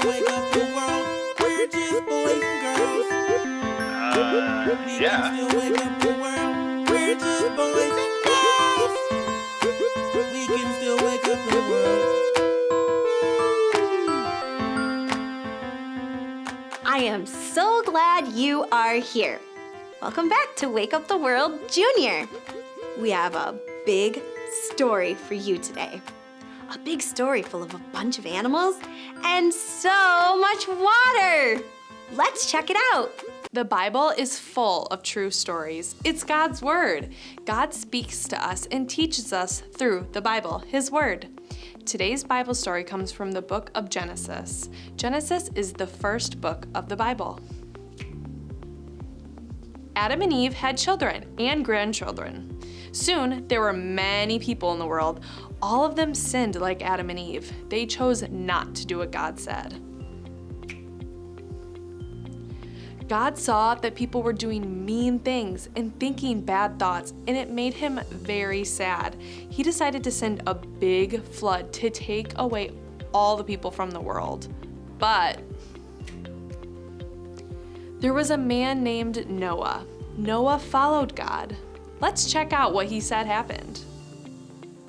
wake up the world. We're just boys and girls. We can still wake up the world. We're just boys and girls. We can still wake up the world. I am so glad you are here. Welcome back to Wake Up the World Junior. We have a big story for you today. A big story full of a bunch of animals and so much water. Let's check it out. The Bible is full of true stories. It's God's Word. God speaks to us and teaches us through the Bible, His Word. Today's Bible story comes from the book of Genesis. Genesis is the first book of the Bible. Adam and Eve had children and grandchildren. Soon, there were many people in the world. All of them sinned like Adam and Eve. They chose not to do what God said. God saw that people were doing mean things and thinking bad thoughts, and it made him very sad. He decided to send a big flood to take away all the people from the world. But there was a man named Noah. Noah followed God. Let's check out what he said happened.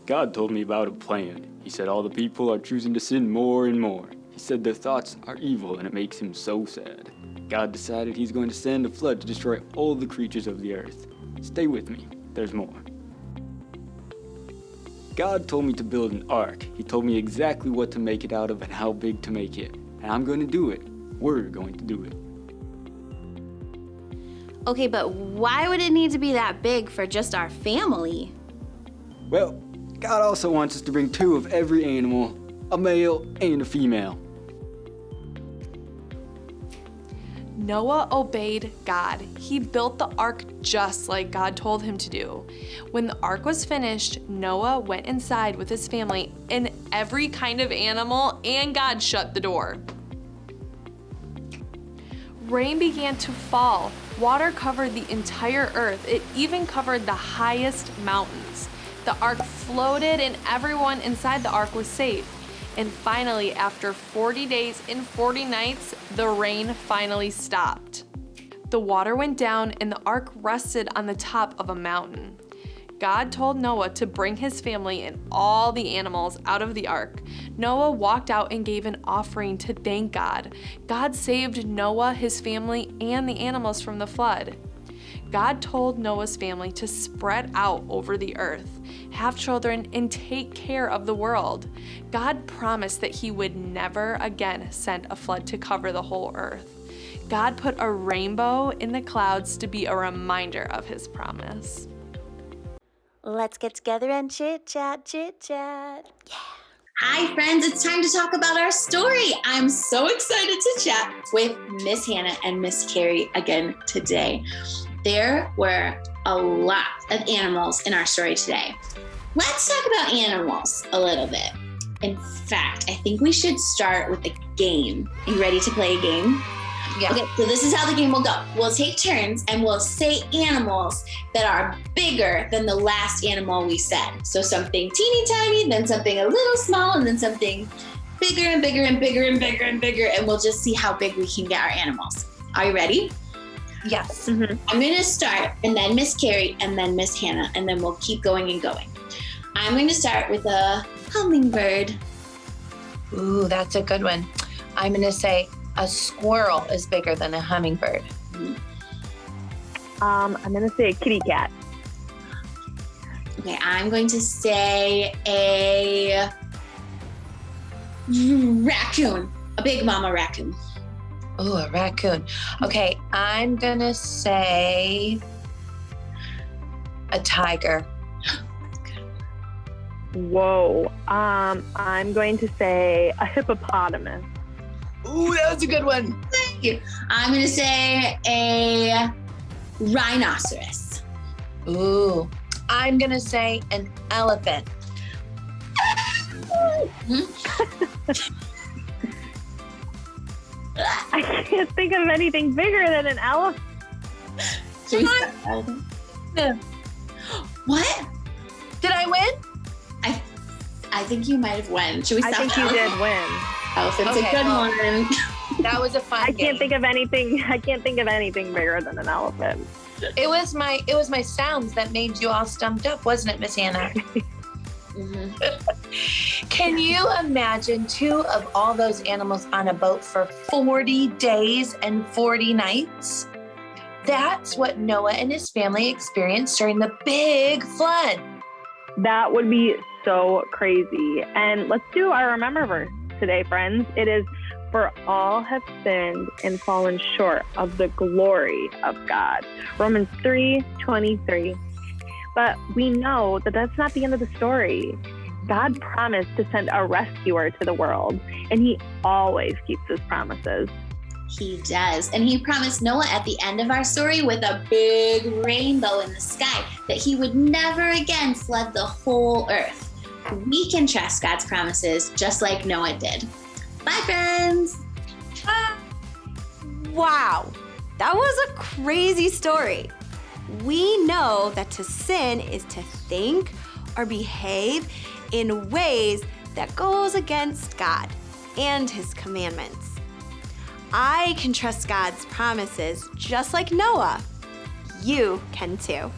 God told me about a plan. He said all the people are choosing to sin more and more. He said their thoughts are evil and it makes him so sad. God decided he's going to send a flood to destroy all the creatures of the earth. Stay with me, there's more. God told me to build an ark. He told me exactly what to make it out of and how big to make it. And I'm going to do it. We're going to do it. Okay, but why would it need to be that big for just our family? Well, God also wants us to bring 2 of every animal, a male and a female. Noah obeyed God. He built the ark just like God told him to do. When the ark was finished, Noah went inside with his family and every kind of animal, and God shut the door. Rain began to fall. Water covered the entire earth. It even covered the highest mountains. The ark floated and everyone inside the ark was safe. And finally, after 40 days and 40 nights, the rain finally stopped. The water went down and the ark rested on the top of a mountain. God told Noah to bring his family and all the animals out of the ark. Noah walked out and gave an offering to thank God. God saved Noah, his family, and the animals from the flood. God told Noah's family to spread out over the earth, have children, and take care of the world. God promised that he would never again send a flood to cover the whole earth. God put a rainbow in the clouds to be a reminder of his promise. Let's get together and chit chat, chit chat. Yeah. Hi friends, it's time to talk about our story. I'm so excited to chat with Miss Hannah and Miss Carrie again today. There were a lot of animals in our story today. Let's talk about animals a little bit. In fact, I think we should start with a game. Are you ready to play a game? Yeah. Okay, so this is how the game will go. We'll take turns and we'll say animals that are bigger than the last animal we said. So something teeny tiny, then something a little small, and then something bigger and bigger and bigger and bigger and bigger, and we'll just see how big we can get our animals. Are you ready? Yes. Mm-hmm. I'm going to start, and then Miss Carrie, and then Miss Hannah, and then we'll keep going and going. I'm going to start with a hummingbird. Ooh, that's a good one. I'm going to say a squirrel is bigger than a hummingbird. I'm going to say a kitty cat. Okay, I'm going to say a raccoon, a big mama raccoon. Ooh, a raccoon. Okay, I'm going to say a tiger. Whoa. I'm going to say a hippopotamus. Ooh, that was a good one. Thank you. I'm going to say a rhinoceros. Ooh, I'm going to say an elephant. I can't think of anything bigger than an elephant. What? Did I win? I think you might have won. Should we I stop think you did win. Elephant's Okay, a good well, one. That was a fun I game. can't think of anything bigger than an elephant. It was my sounds that made you all stumped up, wasn't it, Miss Hannah? Can you imagine 2 of all those animals on a boat for 40 days and 40 nights? That's what Noah and his family experienced during the big flood. That would be so crazy. And let's do our remember verse today, friends. It is, for all have sinned and fallen short of the glory of God. Romans 3:23. But we know that that's not the end of the story. God promised to send a rescuer to the world, and he always keeps his promises. He does. And he promised Noah at the end of our story with a big rainbow in the sky that he would never again flood the whole earth. We can trust God's promises just like Noah did. Bye, friends. Wow, that was a crazy story. We know that to sin is to think or behave in ways that goes against God and his commandments. I can trust God's promises just like Noah. You can too.